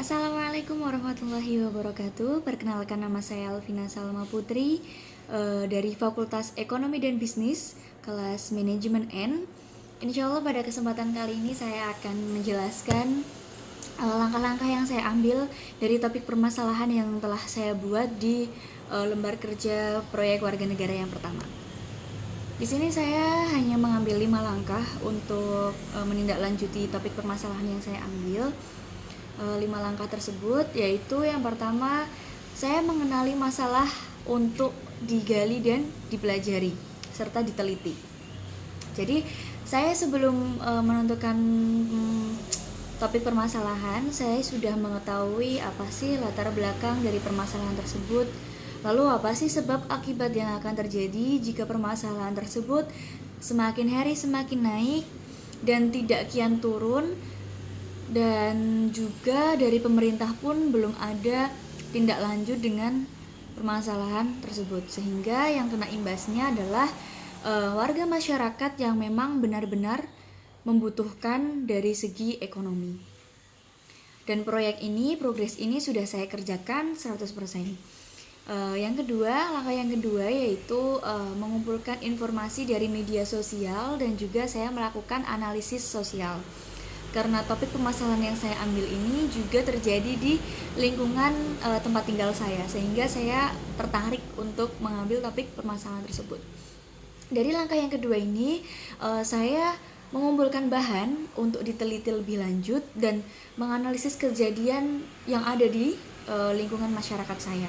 Assalamualaikum warahmatullahi wabarakatuh. Perkenalkan, nama saya Alvina Salma Putri dari Fakultas Ekonomi dan Bisnis, kelas Manajemen N. Insya Allah pada kesempatan kali ini saya akan menjelaskan langkah-langkah yang saya ambil dari topik permasalahan yang telah saya buat di lembar kerja proyek warga negara yang pertama. Di sini saya hanya mengambil 5 langkah untuk menindaklanjuti topik permasalahan yang saya ambil. 5 langkah tersebut yaitu yang pertama, saya mengenali masalah untuk digali dan dipelajari serta diteliti. Jadi saya sebelum menentukan topik permasalahan, saya sudah mengetahui apa sih latar belakang dari permasalahan tersebut. Lalu apa sih sebab akibat yang akan terjadi jika permasalahan tersebut semakin hari semakin naik dan tidak kian turun. Dan juga dari pemerintah pun belum ada tindak lanjut dengan permasalahan tersebut, sehingga yang kena imbasnya adalah warga masyarakat yang memang benar-benar membutuhkan dari segi ekonomi. Dan progres ini sudah saya kerjakan 100%. Langkah yang kedua yaitu mengumpulkan informasi dari media sosial dan juga saya melakukan analisis sosial. Karena topik permasalahan yang saya ambil ini juga terjadi di lingkungan tempat tinggal saya, sehingga saya tertarik untuk mengambil topik permasalahan tersebut. Dari langkah yang kedua ini, saya mengumpulkan bahan untuk diteliti lebih lanjut dan menganalisis kejadian yang ada di lingkungan masyarakat saya.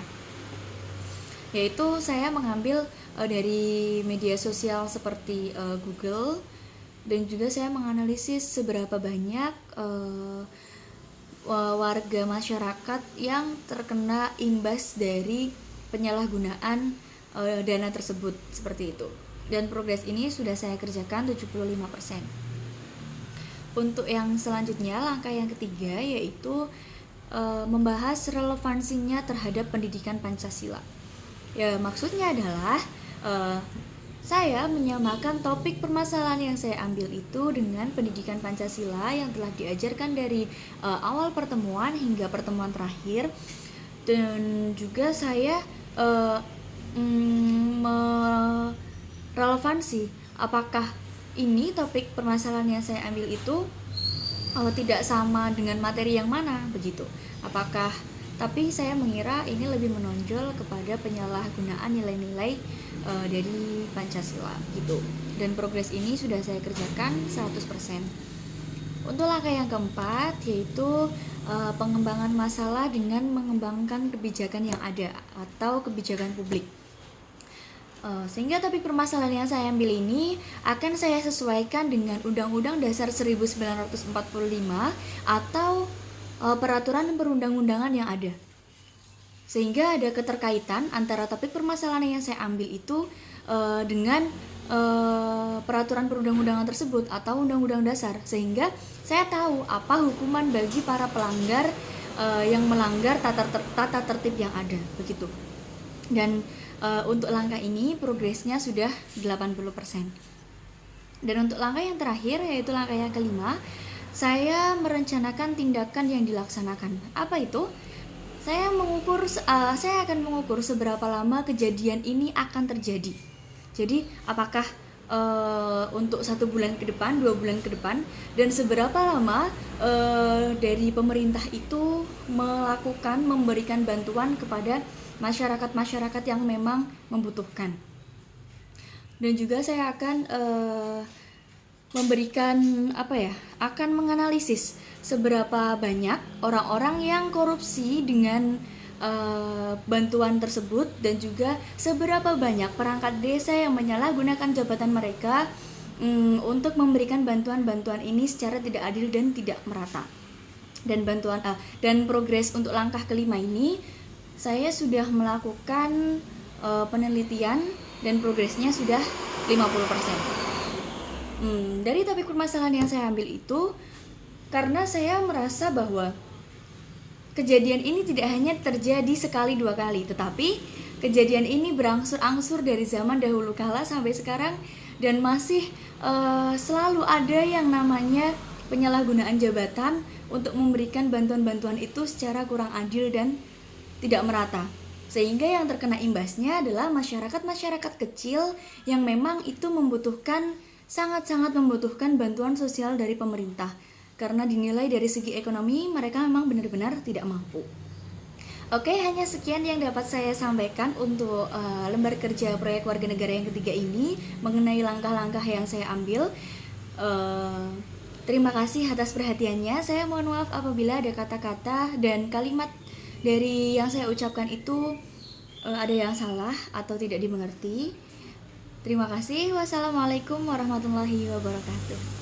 Yaitu saya mengambil dari media sosial seperti Google, dan juga saya menganalisis seberapa banyak warga masyarakat yang terkena imbas dari penyalahgunaan dana tersebut, seperti itu. Dan progres ini sudah saya kerjakan 75%. Untuk yang selanjutnya, langkah yang ketiga yaitu membahas relevansinya terhadap pendidikan Pancasila. Ya, maksudnya adalah saya menyamakan topik permasalahan yang saya ambil itu dengan pendidikan Pancasila yang telah diajarkan dari awal pertemuan hingga pertemuan terakhir. Dan juga saya merelevansi apakah ini topik permasalahan yang saya ambil itu tidak sama dengan materi yang mana, begitu. Tapi saya mengira ini lebih menonjol kepada penyalahgunaan nilai-nilai dari Pancasila, gitu. Dan progres ini sudah saya kerjakan 100%. Untuk langkah yang keempat yaitu pengembangan masalah dengan mengembangkan kebijakan yang ada atau kebijakan publik. Sehingga topik permasalahan yang saya ambil ini akan saya sesuaikan dengan Undang-Undang Dasar 1945 atau peraturan perundang-undangan yang ada, sehingga ada keterkaitan antara topik permasalahan yang saya ambil itu dengan peraturan perundang-undangan tersebut atau undang-undang dasar, sehingga saya tahu apa hukuman bagi para pelanggar yang melanggar tata tertib yang ada, begitu. Dan untuk langkah ini progresnya sudah 80%. Dan untuk langkah yang terakhir yaitu langkah yang kelima, saya merencanakan tindakan yang dilaksanakan. Apa itu? Saya akan mengukur seberapa lama kejadian ini akan terjadi. Jadi apakah untuk 1 bulan ke depan, 2 bulan ke depan, dan seberapa lama dari pemerintah itu memberikan bantuan kepada masyarakat-masyarakat yang memang membutuhkan. Dan juga saya akan akan menganalisis seberapa banyak orang-orang yang korupsi dengan bantuan tersebut, dan juga seberapa banyak perangkat desa yang menyalahgunakan jabatan mereka untuk memberikan bantuan-bantuan ini secara tidak adil dan tidak merata. Dan progres untuk langkah kelima ini saya sudah melakukan penelitian dan progresnya sudah 50%. Dari topik permasalahan yang saya ambil itu, karena saya merasa bahwa kejadian ini tidak hanya terjadi sekali 2 kali, tetapi kejadian ini berangsur-angsur dari zaman dahulu kala sampai sekarang, dan masih selalu ada yang namanya penyalahgunaan jabatan untuk memberikan bantuan-bantuan itu secara kurang adil dan tidak merata. Sehingga yang terkena imbasnya adalah masyarakat-masyarakat kecil yang memang itu sangat-sangat membutuhkan bantuan sosial dari pemerintah. Karena dinilai dari segi ekonomi mereka memang benar-benar tidak mampu. Oke, hanya sekian yang dapat saya sampaikan untuk lembar kerja proyek warga negara yang ketiga ini mengenai langkah-langkah yang saya ambil. Terima kasih atas perhatiannya. Saya mohon maaf apabila ada kata-kata dan kalimat dari yang saya ucapkan itu ada yang salah atau tidak dimengerti. Terima kasih. Wassalamualaikum warahmatullahi wabarakatuh.